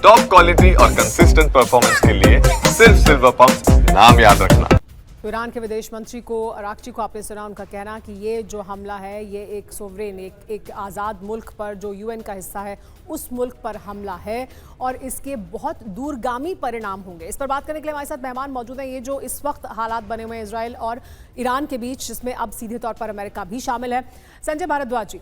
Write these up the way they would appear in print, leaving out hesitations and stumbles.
Top quality और consistent performance के लिए सिर्फ सिल्वर पंप्स, नाम याद रखना। ईरान के विदेश मंत्री को अराक्ची को आपने सुना, उनका कहना कि ये जो हमला है ये एक सोवरेन एक आज़ाद मुल्क पर जो यूएन का हिस्सा है उस मुल्क पर हमला है और इसके बहुत दूरगामी परिणाम होंगे। इस पर बात करने के लिए हमारे साथ मेहमान मौजूद हैं। ये जो इस वक्त हालात बने हुए हैं इजराइल और ईरान के बीच, जिसमें अब सीधे तौर पर अमेरिका भी शामिल है। संजय भारद्वाज जी,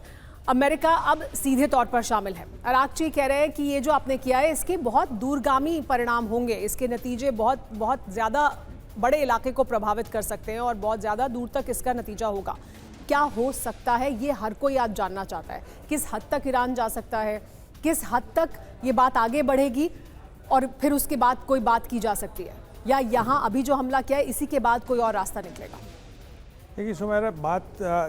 अमेरिका अब सीधे तौर पर शामिल है। अराक्ची कह रहे हैं कि ये जो आपने किया है इसके बहुत दूरगामी परिणाम होंगे, इसके नतीजे बहुत ज़्यादा बड़े इलाके को प्रभावित कर सकते हैं और बहुत ज़्यादा दूर तक इसका नतीजा होगा। क्या हो सकता है ये हर कोई आज जानना चाहता है। किस हद तक ईरान जा सकता है, किस हद तक ये बात आगे बढ़ेगी और फिर उसके बाद कोई बात की जा सकती है, या यहाँ अभी जो हमला किया है इसी के बाद कोई और रास्ता निकलेगा। देखिए सुमेरा, बात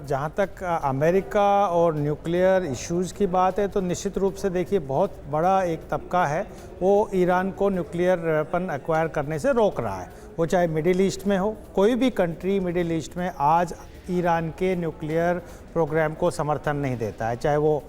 जहाँ तक अमेरिका और न्यूक्लियर इश्यूज़ की बात है तो निश्चित रूप से देखिए बहुत बड़ा एक तबका है वो ईरान को न्यूक्लियर वेपन एक्वायर करने से रोक रहा है। वो चाहे मिडिल ईस्ट में हो, कोई भी कंट्री मिडिल ईस्ट में आज ईरान के न्यूक्लियर प्रोग्राम को समर्थन नहीं देता है। चाहे वो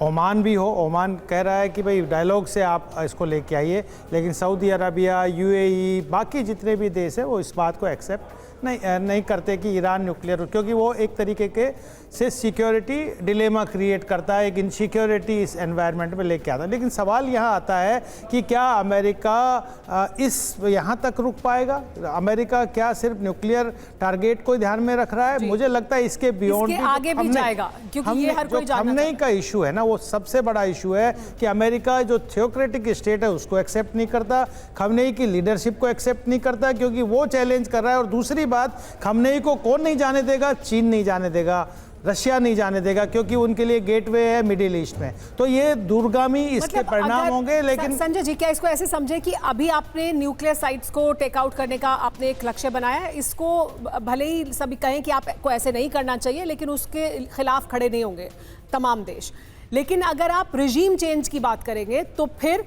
ओमान भी हो, ओमान कह रहा है कि भाई डायलॉग से आप इसको लेके आइए, लेकिन सऊदी अरबिया, यूएई, बाकी जितने भी देश हैं वो इस बात को एक्सेप्ट नहीं करते कि ईरान न्यूक्लियर, क्योंकि वो एक तरीके के से सिक्योरिटी डिलेमा क्रिएट करता है, एक इनसिक्योरिटी इस एनवायरनमेंट में लेके आता है। लेकिन सवाल यहाँ आता है कि क्या अमेरिका इस यहाँ तक रुक पाएगा? अमेरिका क्या सिर्फ न्यूक्लियर टारगेट को ध्यान में रख रहा है? मुझे लगता है इसके बियॉन्ड आगे भी जाएगा, क्योंकि ये हर कोई जानना चाहता है। खमनेई का इशू है ना, वो सबसे बड़ा इशू है कि अमेरिका जो थियोक्रेटिक स्टेट है उसको एक्सेप्ट नहीं करता, खमनेई की लीडरशिप को एक्सेप्ट नहीं करता, क्योंकि वो चैलेंज कर रहा है। और दूसरी बात, खमनेई को कौन नहीं जाने देगा? चीन नहीं जाने देगा, रशिया नहीं जाने देगा, क्योंकि उनके लिए गेटवे है मिडिल ईस्ट में। तो ये दूरगामी इसके परिणाम होंगे। लेकिन संजय जी, क्या इसको ऐसे समझे कि अभी आपने न्यूक्लियर साइट्स को टेक आउट करने का आपने एक लक्ष्य बनाया है, इसको भले ही सभी कहें कि आपको ऐसे नहीं करना चाहिए, लेकिन उसके खिलाफ खड़े नहीं होंगे तमाम देश। लेकिन अगर आप रिजीम चेंज की बात करेंगे तो फिर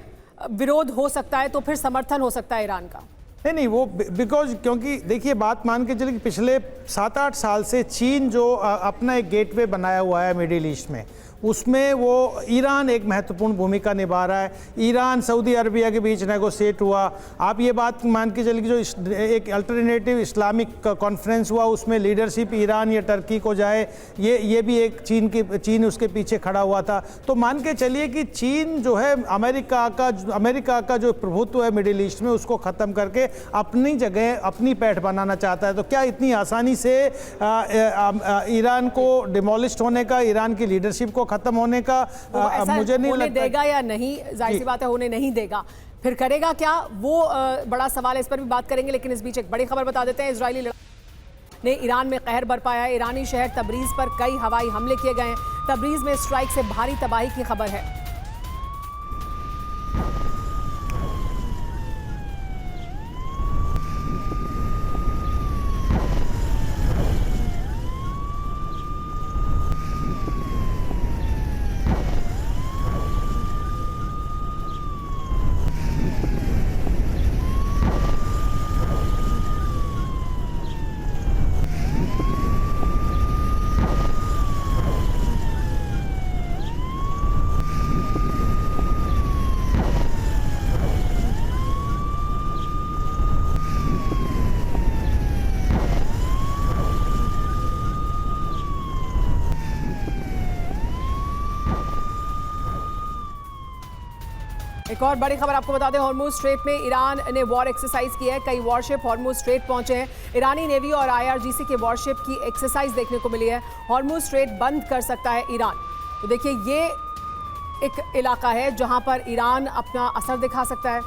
विरोध हो सकता है, तो फिर समर्थन हो सकता है ईरान का। नहीं, वो बिकॉज क्योंकि देखिए बात मान के चलिए कि पिछले 7-8 साल से चीन जो अपना एक गेटवे बनाया हुआ है मिडिल ईस्ट में, उसमें वो ईरान एक महत्वपूर्ण भूमिका निभा रहा है। ईरान सऊदी अरबिया के बीच नेगोशिएट हुआ। आप ये बात मान के चलिए कि जो एक अल्टरनेटिव इस्लामिक कॉन्फ्रेंस हुआ उसमें लीडरशिप ईरान या टर्की को जाए, ये भी एक चीन उसके पीछे खड़ा हुआ था। तो मान के चलिए कि चीन जो है अमेरिका का जो प्रभुत्व है मिडिल ईस्ट में उसको ख़त्म करके अपनी जगह अपनी पैठ बनाना चाहता है। तो क्या इतनी आसानी से ईरान को डिमोलिश होने का, ईरान की लीडरशिप को खत्म होने का मुझे नहीं लगता देगा या नहीं। जाहिर सी बात है होने नहीं देगा, फिर करेगा क्या, वो बड़ा सवाल है। इस पर भी बात करेंगे, लेकिन इस बीच एक बड़ी खबर बता देते हैं। इजरायली ने ईरान में कहर बरपाया है। ईरानी शहर तबरीज पर कई हवाई हमले किए गए हैं। तबरीज में स्ट्राइक से भारी तबाही की खबर है। एक और बड़ी खबर आपको बता दें, हॉर्मुज स्ट्रेट में ईरान ने वॉर एक्सरसाइज की है। कई वॉरशिप हॉर्मुज स्ट्रेट पहुंचे हैं। ईरानी नेवी और आईआरजीसी के वॉरशिप की एक्सरसाइज देखने को मिली है। हॉर्मुज स्ट्रेट बंद कर सकता है ईरान। तो देखिए ये एक इलाका है जहां पर ईरान अपना असर दिखा सकता है।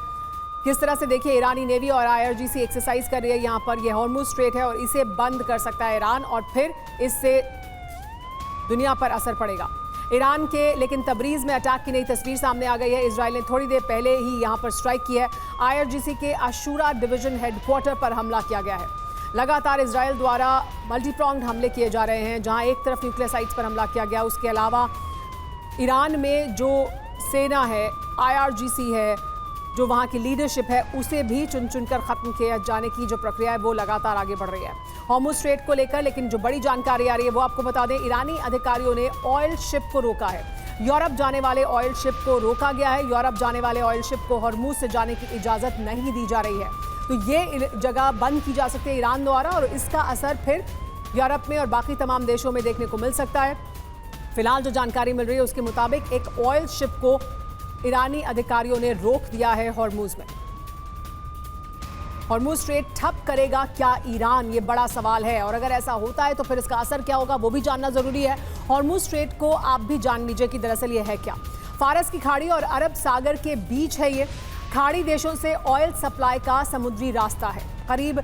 किस तरह से देखिए ईरानी नेवी और आईआरजीसी एक्सरसाइज कर रही है यहाँ पर। यह हॉर्मुज स्ट्रेट है और इसे बंद कर सकता है ईरान और फिर इससे दुनिया पर असर पड़ेगा ईरान के। लेकिन तबरीज में अटैक की नई तस्वीर सामने आ गई है। इजराइल ने थोड़ी देर पहले ही यहां पर स्ट्राइक की है। आईआरजीसी के अशूरा डिवीजन हेडक्वार्टर पर हमला किया गया है। लगातार इजराइल द्वारा मल्टीप्रॉन्ग्ड हमले किए जा रहे हैं, जहां एक तरफ न्यूक्लियर साइट्स पर हमला किया गया, उसके अलावा ईरान में जो सेना है, आईआरजीसी है, जो वहाँ की लीडरशिप है, उसे भी चुन चुनकर ख़त्म किया जाने की जो प्रक्रिया है वो लगातार आगे बढ़ रही है हॉर्मुज स्ट्रेट को लेकर। लेकिन जो बड़ी जानकारी आ रही है वो आपको बता दें, ईरानी अधिकारियों ने ऑयल शिप को रोका है। यूरोप जाने वाले ऑयल शिप को रोका गया है। यूरोप जाने वाले ऑयल शिप को हॉर्मूज से जाने की इजाज़त नहीं दी जा रही है। तो ये जगह बंद की जा सकती है ईरान द्वारा और इसका असर फिर यूरोप में और बाकी तमाम देशों में देखने को मिल सकता है। फिलहाल जो जानकारी मिल रही है उसके मुताबिक एक ऑयल शिप को ईरानी अधिकारियों ने रोक दिया है हॉर्मूज में। हॉर्मूज स्ट्रेट ठप करेगा क्या ईरान, ये बड़ा सवाल है और अगर ऐसा होता है तो फिर इसका असर क्या होगा वो भी जानना जरूरी है। हॉर्मूज स्ट्रेट को आप भी जान लीजिए कि दरअसल ये है क्या। फारस की खाड़ी और अरब सागर के बीच है ये। खाड़ी देशों से ऑयल सप्लाई का समुद्री रास्ता है। करीब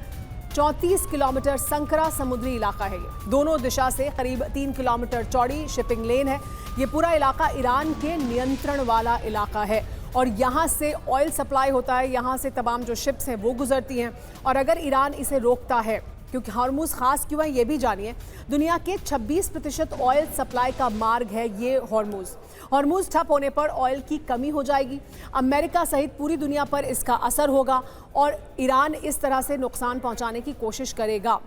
34 किलोमीटर संकरा समुद्री इलाका है ये। दोनों दिशा से करीब 3 किलोमीटर चौड़ी शिपिंग लेन है। ये पूरा इलाका ईरान के नियंत्रण वाला इलाका है और यहाँ से ऑयल सप्लाई होता है, यहाँ से तमाम जो शिप्स हैं वो गुजरती हैं। और अगर ईरान इसे रोकता है, क्योंकि हॉर्मूज खास क्यों है ये भी जानिए, दुनिया के 26% ऑयल सप्लाई का मार्ग है ये हॉर्मूज। हॉर्मूज ठप होने पर ऑयल की कमी हो जाएगी। अमेरिका सहित पूरी दुनिया पर इसका असर होगा और ईरान इस तरह से नुकसान पहुंचाने की कोशिश करेगा।